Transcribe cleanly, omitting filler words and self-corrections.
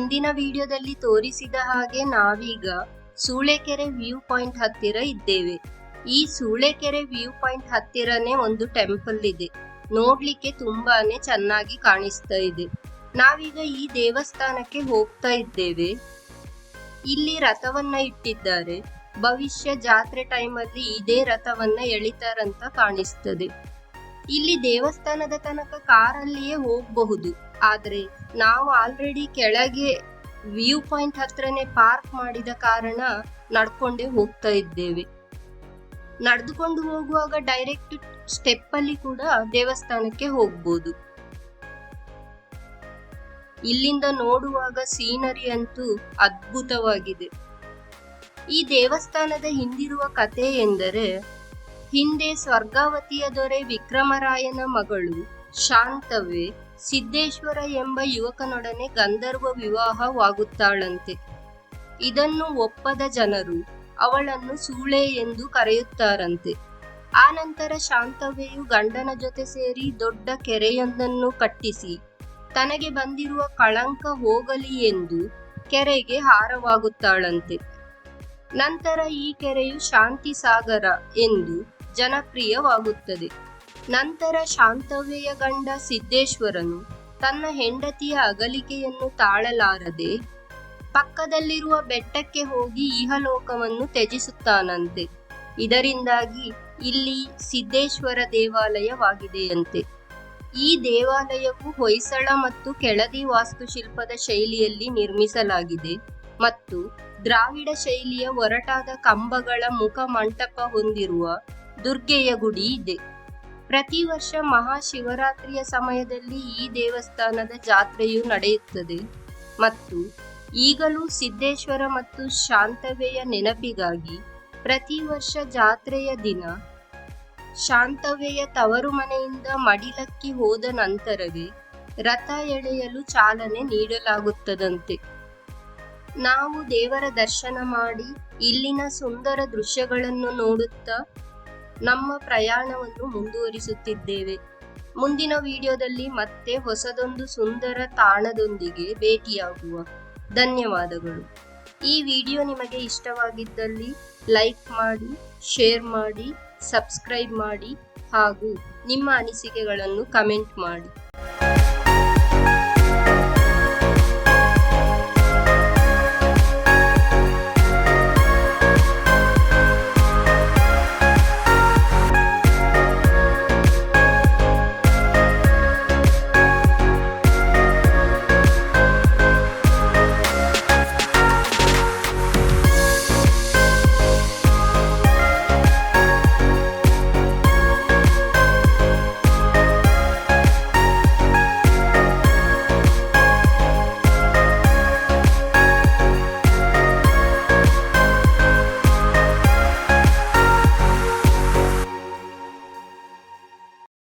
ಹಿಂದಿನ ವಿಡಿಯೋದಲ್ಲಿ ತೋರಿಸಿದ ಹಾಗೆ ನಾವೀಗ ಸೂಳೆಕೆರೆ ವ್ಯೂ ಪಾಯಿಂಟ್ ಹತ್ತಿರ ಇದ್ದೇವೆ. ಈ ಸೂಳೆಕೆರೆ ವ್ಯೂ ಪಾಯಿಂಟ್ ಹತ್ತಿರನೇ ಒಂದು ಟೆಂಪಲ್ ಇದೆ. ನೋಡ್ಲಿಕ್ಕೆ ತುಂಬಾನೇ ಚೆನ್ನಾಗಿ ಕಾಣಿಸ್ತಾ ಇದೆ. ನಾವೀಗ ಈ ದೇವಸ್ಥಾನಕ್ಕೆ ಹೋಗ್ತಾ ಇದ್ದೇವೆ. ಇಲ್ಲಿ ರಥವನ್ನ ಇಟ್ಟಿದ್ದಾರೆ. ಭವಿಷ್ಯ ಜಾತ್ರೆ ಟೈಮಲ್ಲಿ ಇದೇ ರಥವನ್ನ ಎಳಿತಾರಂತ ಕಾಣಿಸ್ತದೆ. ಇಲ್ಲಿ ದೇವಸ್ಥಾನದ ತನಕ ಕಾರಲ್ಲಿಯೇ ಹೋಗಬಹುದು. ಆದ್ರೆ ನಾವು ಆಲ್ರೆಡಿ ಕೆಳಗೆ ವ್ಯೂ ಪಾಯಿಂಟ್ ಹತ್ರನೇ ಪಾರ್ಕ್ ಮಾಡಿದ ಕಾರಣ ನಡ್ಕೊಂಡೇ ಹೋಗ್ತಾ ಇದ್ದೇವೆ. ನಡೆದುಕೊಂಡು ಹೋಗುವಾಗ ಡೈರೆಕ್ಟ್ ಸ್ಟೆಪ್ ಅಲ್ಲಿ ಕೂಡ ದೇವಸ್ಥಾನಕ್ಕೆ ಹೋಗ್ಬೋದು. ಇಲ್ಲಿಂದ ನೋಡುವಾಗ ಸೀನರಿ ಅಂತೂ ಅದ್ಭುತವಾಗಿದೆ. ಈ ದೇವಸ್ಥಾನದ ಹಿಂದಿರುವ ಕಥೆ ಎಂದರೆ, ಹಿಂದೆ ಸ್ವರ್ಗಾವತಿಯ ದೊರೆ ವಿಕ್ರಮರಾಯನ ಮಗಳು ಶಾಂತವ್ವೆ ಸಿದ್ದೇಶ್ವರ ಎಂಬ ಯುವಕನೊಡನೆ ಗಂಧರ್ವ ವಿವಾಹವಾಗುತ್ತಾಳಂತೆ. ಇದನ್ನು ಒಪ್ಪದ ಜನರು ಅವಳನ್ನು ಸೂಳೆ ಎಂದು ಕರೆಯುತ್ತಾರಂತೆ. ಆ ನಂತರ ಶಾಂತವ್ವೆಯು ಗಂಡನ ಜೊತೆ ಸೇರಿ ದೊಡ್ಡ ಕೆರೆಯೊಂದನ್ನು ಕಟ್ಟಿಸಿ ತನಗೆ ಬಂದಿರುವ ಕಳಂಕ ಹೋಗಲಿ ಎಂದು ಕೆರೆಗೆ ಹಾರವಾಗುತ್ತಾಳಂತೆ. ನಂತರ ಈ ಕೆರೆಯು ಶಾಂತಿ ಸಾಗರ ಎಂದು ಜನಪ್ರಿಯವಾಗುತ್ತದೆ. ನಂತರ ಶಾಂತವ್ವೆಯ ಗಂಡ ಸಿದ್ದೇಶ್ವರನು ತನ್ನ ಹೆಂಡತಿಯ ಅಗಲಿಕೆಯನ್ನು ತಾಳಲಾರದೆ ಪಕ್ಕದಲ್ಲಿರುವ ಬೆಟ್ಟಕ್ಕೆ ಹೋಗಿ ಇಹಲೋಕವನ್ನು ತ್ಯಜಿಸುತ್ತಾನಂತೆ. ಇದರಿಂದಾಗಿ ಇಲ್ಲಿ ಸಿದ್ದೇಶ್ವರ ದೇವಾಲಯವಾಗಿದೆಯಂತೆ. ಈ ದೇವಾಲಯವು ಹೊಯ್ಸಳ ಮತ್ತು ಕೆಳದಿ ವಾಸ್ತುಶಿಲ್ಪದ ಶೈಲಿಯಲ್ಲಿ ನಿರ್ಮಿಸಲಾಗಿದೆ ಮತ್ತು ದ್ರಾವಿಡ ಶೈಲಿಯ ಒರಟಾದ ಕಂಬಗಳ ಮುಖ ಮಂಟಪ ಹೊಂದಿರುವ ದುರ್ಗೆಯ ಗುಡಿ ಇದೆ. ಪ್ರತಿ ವರ್ಷ ಮಹಾಶಿವರಾತ್ರಿಯ ಸಮಯದಲ್ಲಿ ಈ ದೇವಸ್ಥಾನದ ಜಾತ್ರೆಯು ನಡೆಯುತ್ತದೆ ಮತ್ತು ಈಗಲೂ ಸಿದ್ದೇಶ್ವರ ಮತ್ತು ಶಾಂತವ್ವೆಯ ನೆನಪಿಗಾಗಿ ಪ್ರತಿ ವರ್ಷ ಜಾತ್ರೆಯ ದಿನ ಶಾಂತವ್ವೆಯ ತವರು ಮನೆಯಿಂದ ಮಡಿಲಕ್ಕಿ ಹೋದ ನಂತರವೇ ರಥ ಎಳೆಯಲು ಚಾಲನೆ ನೀಡಲಾಗುತ್ತದಂತೆ. ನಾವು ದೇವರ ದರ್ಶನ ಮಾಡಿ ಇಲ್ಲಿನ ಸುಂದರ ದೃಶ್ಯಗಳನ್ನು ನೋಡುತ್ತಾ ನಮ್ಮ ಪ್ರಯಾಣವನ್ನು ಮುಂದುವರಿಸುತ್ತಿದ್ದೇವೆ. ಮುಂದಿನ ವಿಡಿಯೋದಲ್ಲಿ ಮತ್ತೆ ಹೊಸದೊಂದು ಸುಂದರ ತಾಣದೊಂದಿಗೆ ಭೇಟಿಯಾಗುವ. ಧನ್ಯವಾದಗಳು. ಈ ವಿಡಿಯೋ ನಿಮಗೆ ಇಷ್ಟವಾಗಿದ್ದಲ್ಲಿ ಲೈಕ್ ಮಾಡಿ, ಶೇರ್ ಮಾಡಿ, ಸಬ್ಸ್ಕ್ರೈಬ್ ಮಾಡಿ ಹಾಗೂ ನಿಮ್ಮ ಅನಿಸಿಕೆಗಳನ್ನು ಕಮೆಂಟ್ ಮಾಡಿ.